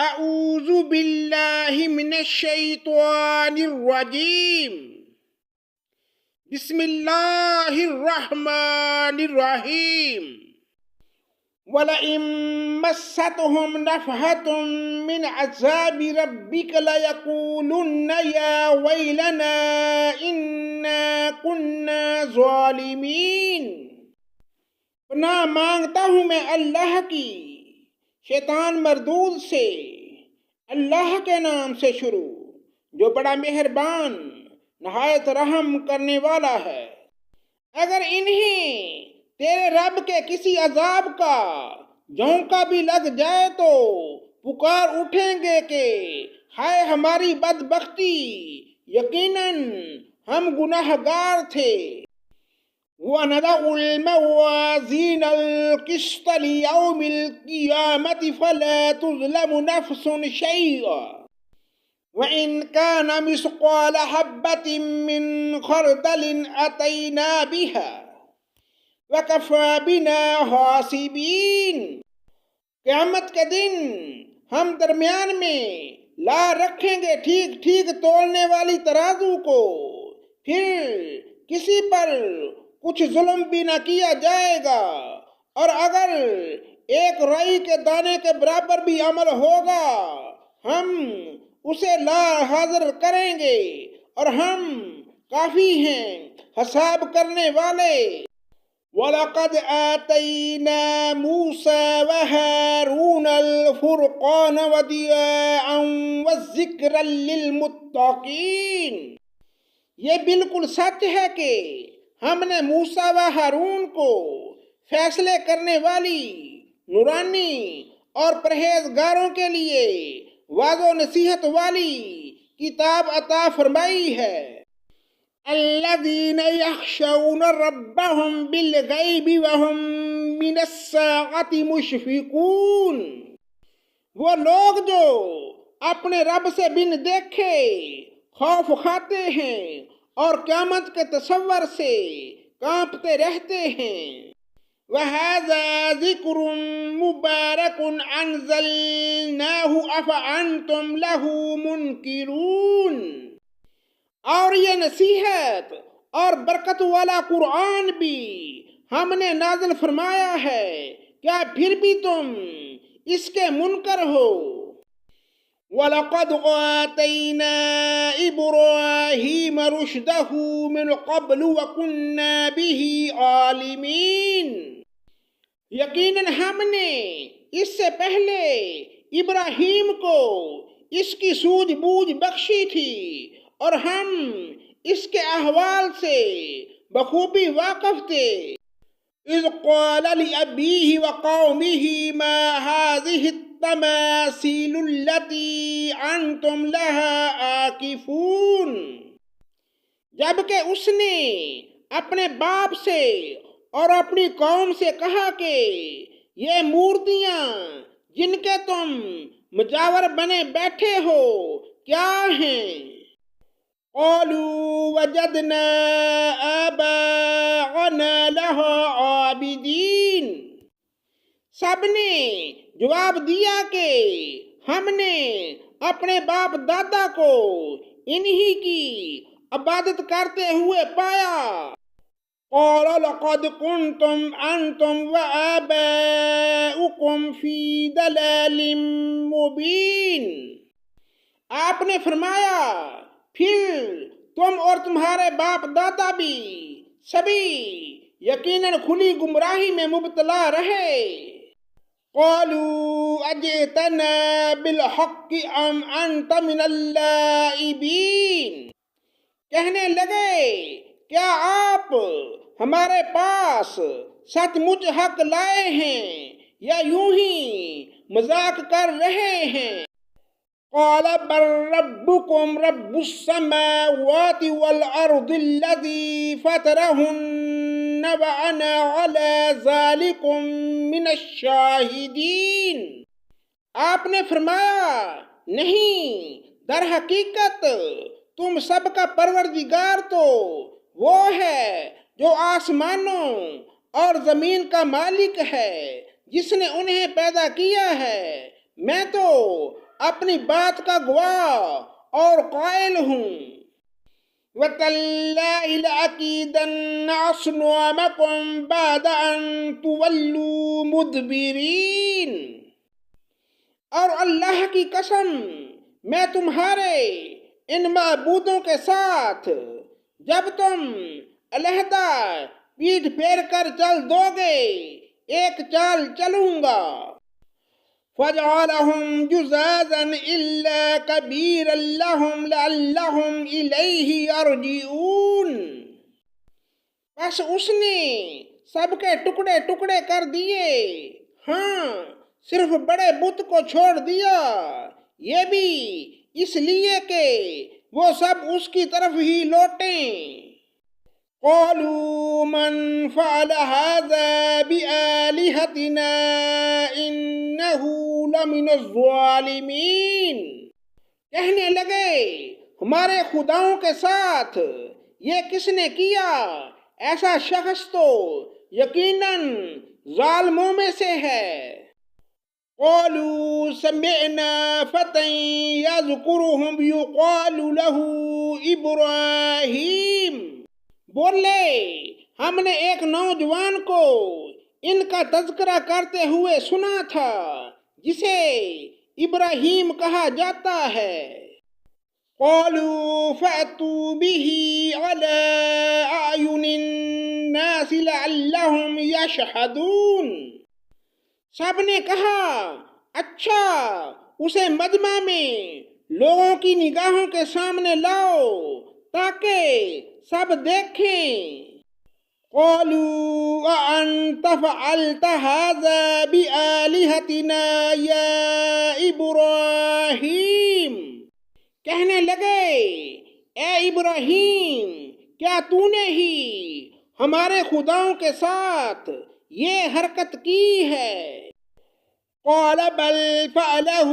اعوذ باللہ من الشیطان الرجیم بسم اللہ الرحمن الرحیم وَلَئِن مَّسَّتْهُمْ نَفْحَةٌ مِّنْ عَذَابِ رَبِّكَ لَيَقُولُنَّ يَا وَيْلَنَا إِنَّا كُنَّا ظَالِمِينَ۔ پناہ مانگتا ہوں میں اللہ کی شیطان مردود سے، اللہ کے نام سے شروع جو بڑا مہربان نہایت رحم کرنے والا ہے۔ اگر انہیں تیرے رب کے کسی عذاب کا جھونکا بھی لگ جائے تو پکار اٹھیں گے کہ ہائے ہماری بدبختی، یقیناً ہم گناہگار تھے۔ وَنَضَعُ الْمَوَازِينَ الْقِسْطَ لِيَوْمِ الْقِيَامَةِ فَلَا تُظْلَمُ نَفْسٌ شَيْئًا وَإِنْ كَانَ مِثْقَالَ حَبَّةٍ مِّنْ خَرْدَلٍ أَتَيْنَا بِهَا وَكَفَىٰ بِنَا حَاسِبِينَ۔ قیامت کے دن ہم درمیان میں لا رکھیں گے ٹھیک ٹھیک تولنے والی ترازو کو، پھر کسی پر کچھ ظلم بھی نہ کیا جائے گا، اور اگر ایک رائی کے دانے کے برابر بھی عمل ہوگا ہم اسے لا حاضر کریں گے، اور ہم کافی ہیں حساب کرنے والے۔ وَلَقَدْ آتَيْنَا مُوسَىٰ وَهَارُونَ الْفُرْقَانَ وَضِيَاءً وَذِكْرًا لِّلْمُتَّقِينَ۔ یہ بالکل سچ ہے کہ ہم نے موسیٰ و ہارون کو فیصلے کرنے والی، نورانی اور پرہیزگاروں کے لیے واضح و نصیحت والی کتاب عطا فرمائی ہے۔ الذین یخشون ربهم بالغیب وهم من الساعة مشفقون۔ وہ لوگ جو اپنے رب سے بن دیکھے خوف کھاتے ہیں اور قیامت کے تصور سے کانپتے رہتے ہیں۔ وَهَذَا ذِكْرٌ مُبَارَكٌ أَنزَلْنَاهُ أَفَأَنْتُمْ لَهُ مُنْكِرُونَ۔ اور یہ نصیحت اور برکت والا قرآن بھی ہم نے نازل فرمایا ہے، کیا پھر بھی تم اس کے منکر ہو؟ وَلَقَدْ آتَيْنَا إِبْرَاهِيمَ رُشْدَهُ مِنْ قَبْلُ وَكُنَّا بِهِ عَالِمِينَ۔ یقیناً ہم نے اس سے پہلے ابراہیم کو اس کی سوجھ بوجھ بخشی تھی، اور ہم اس کے احوال سے بخوبی واقف تھے۔ اذ قال لأبيه وقومه ما هذه التماثيل التي أنتم لها عاكفون۔ جبکہ اس نے اپنے باپ سے اور اپنی قوم سے کہا کہ یہ مورتیاں جن کے تم مجاور بنے بیٹھے ہو کیا ہیں؟ قالوا وجدنا آباءنا لها عابدین۔ سب نے جواب دیا کہ ہم نے اپنے باپ دادا کو انہی کی عبادت کرتے ہوئے پایا۔ قال لقد كنتم أنتم وآباؤكم في ضلال مبين۔ آپ نے فرمایا پھر تم اور تمہارے باپ دادا بھی سبھی یقیناً کھلی گمراہی میں مبتلا رہے۔ قالوا اجئتنا بالحق ام انت من اللاعبین۔ کہنے لگے کیا آپ ہمارے پاس سچ مچ حق لائے ہیں یا یوں ہی مذاق کر رہے ہیں؟ قال بل ربكم رب السماوات والأرض الذي فطرهن وأنا على ذلكم من الشاہدین۔ آپ نے فرمایا نہیں، در حقیقت تم سب کا پروردگار تو وہ ہے جو آسمانوں اور زمین کا مالک ہے، جس نے انہیں پیدا کیا ہے، میں تو اپنی بات کا گواہ اور قائل ہوں۔ وَتَاللَّهِ لَأَكِيدَنَّ أَصْنَامَكُمْ بَعْدَ أَن تُوَلُّوا مُدْبِرِينَ، اور اللہ کی قسم میں تمہارے ان معبودوں کے ساتھ جب تم علیحدہ پیٹھ پھیر کر چل دو گے ایک چال چلوں گا۔ فَجَعَلَهُمْ جُذَاذًا إِلَّا كَبِيرًا لَهُمْ لَعَلَّهُمْ إِلَيْهِ يَرْجِعُونَ، پس اس نے سب کے ٹکڑے ٹکڑے کر دیے، ہاں صرف بڑے بت کو چھوڑ دیا، یہ بھی اس لیے کہ وہ سب اس کی طرف ہی لوٹیں۔ قالوا من فعل هذا بآلهتنا إنه لمن الظالمین، کہنے لگے ہمارے خداؤں کے ساتھ یہ کس نے کیا، ایسا شخص تو یقیناً ظالموں میں سے ہے۔ قالوا سمعنا فتى يذكرهم يقال له ابراہیم، بولے ہم نے ایک نوجوان کو ان کا تذکرہ کرتے ہوئے سنا تھا جسے ابراہیم کہا جاتا ہے۔ قالوا فأتوا به على أعين الناس لعلهم يشهدون، سب نے کہا اچھا اسے مجمع میں لوگوں کی نگاہوں کے سامنے لاؤ تاکہ سب دیکھیں۔ قالوا أأنت فعلت هذا بآلهتنا يا ابراہیم، کہنے لگے اے ابراہیم کیا تو نے ہی ہمارے خداؤں کے ساتھ یہ حرکت کی ہے؟ قال بل فعله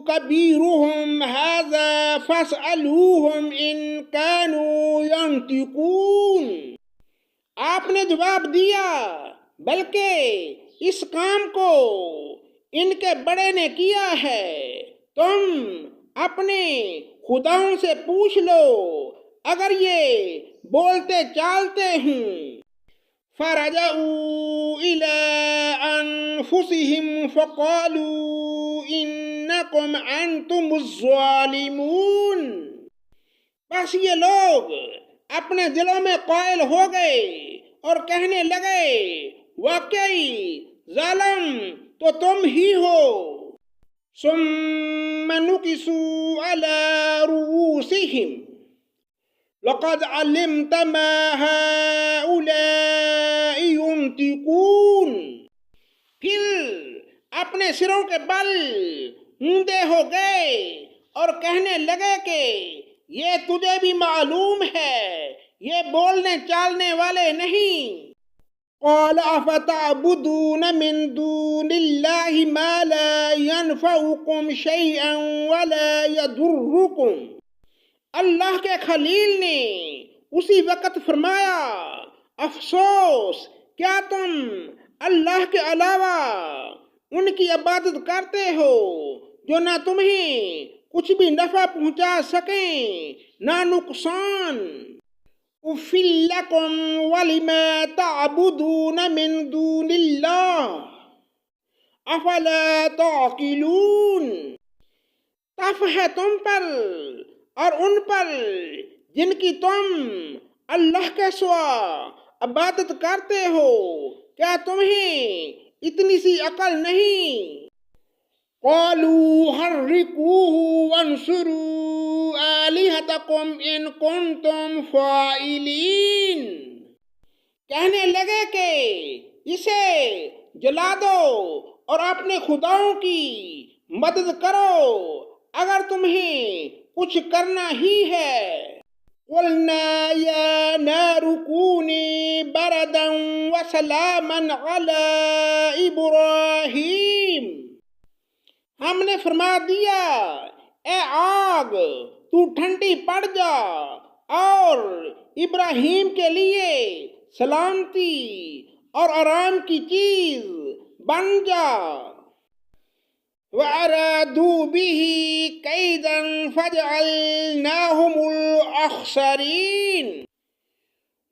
كبيرهم هذا فاسألوهم إن كانوا ينطقون، آپ نے جواب دیا بلکہ اس کام کو ان کے بڑے نے کیا ہے، تم اپنے خداؤں سے پوچھ لو اگر یہ بولتے چالتے ہوں۔ فرجعوا إلى أنفسهم فقالوا إنكم أنتم الظالمون، بس یہ لوگ اپنے دلوں میں قائل ہو گئے اور کہنے لگے واقعی ظالم تو تم ہی ہو۔ ثم نكسوا على رؤوسهم لقد علمت ما هؤلاء ينطقون، پھر اپنے سروں کے بل اونڈے ہو گئے اور کہنے لگے کہ یہ تجھے بھی معلوم ہے یہ بولنے چالنے والے نہیں۔ قال افتعبدون من دون الله ما لا ينفعكم شيئا ولا يضركم، اللہ کے خلیل نے اسی وقت فرمایا افسوس کیا تم اللہ کے علاوہ ان کی عبادت کرتے ہو جو نہ تمہیں کچھ بھی نفع پہنچا سکیں نہ نقصان۔ اف لکم ولما تعبدون من دون اللہ افلا تعقلون، تف ہے تم پر اور ان پر جن کی تم اللہ کے سوا عبادت کرتے ہو، کیا تمہیں اتنی سی عقل نہیں؟ قالوا حرقوه وانصروا آلهتكم ان کنتم فاعلین، کہنے لگے کہ اسے جلا دو اور اپنے خداؤں کی مدد کرو اگر تمہیں کچھ کرنا ہی ہے۔ قلنا یا نار کونی بردا وسلاما علی ابراہیم، ہم نے فرما دیا اے آگ تو ٹھنڈی پڑ جا اور ابراہیم کے لیے سلامتی اور آرام کی چیز بن جا۔ وَأَرَادُوا بِهِ كَيْدًا فَجَعَلْنَاهُمُ الْأَخْسَرِينَ۔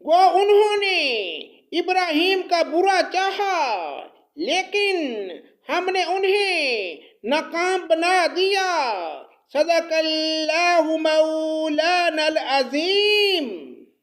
وہ انہوں نے ابراہیم کا برا چاہا لیکن ہم نے انہیں ناکام بنا دیا۔ صدق اللہ مولانا العظیم۔